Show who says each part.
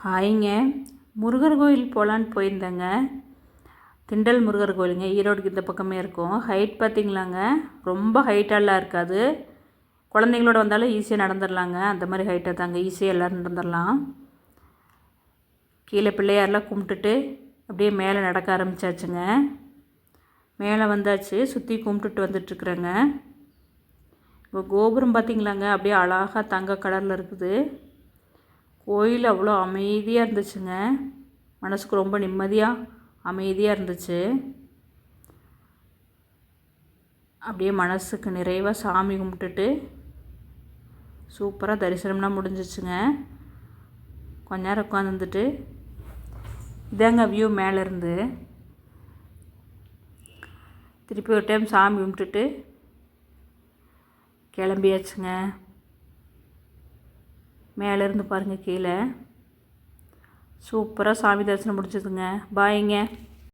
Speaker 1: ஹாய்ங்க. முருகர் கோயில் போகலான்னு போயிருந்தேங்க. திண்டல் முருகர் கோயிலுங்க. ஈரோடுக்கு இந்த பக்கமே இருக்கும். ஹைட் பார்த்திங்களாங்க, ரொம்ப ஹைட்டெல்லாம் இருக்காது. குழந்தைங்களோட வந்தாலும் ஈஸியாக நடந்துடலாங்க. அந்த மாதிரி ஹைட்டாக தாங்க, ஈஸியாக எல்லோரும் நடந்துடலாம். கீழே பிள்ளையாரெலாம் கும்பிட்டுட்டு அப்படியே மேலே நடக்க ஆரம்பித்தாச்சுங்க. மேலே வந்தாச்சு, சுற்றி கும்பிட்டுட்டு வந்துட்டுருக்குறேங்க. இப்போ கோபுரம் பார்த்திங்களாங்க, அப்படியே அழகாக தங்க கலரில் இருக்குது. கோயில் அவ்வளோ அமைதியாக இருந்துச்சுங்க. மனசுக்கு ரொம்ப நிம்மதியாக அமைதியாக இருந்துச்சு. அப்படியே மனசுக்கு நிறைவாக சாமி கும்பிட்டுட்டு சூப்பராக தரிசனம்லாம் முடிஞ்சிச்சுங்க. கொஞ்ச நேரம் உட்காந்துட்டு இதாங்க வியூ மேலேருந்து. திருப்பி ஒரு டைம் சாமி கும்பிட்டுட்டு கிளம்பியாச்சுங்க. மேலேருந்து பாருங்கள் கீழே. சூப்பராக சாமி தரிசனம் முடிச்சதுங்க. பாய்ங்க.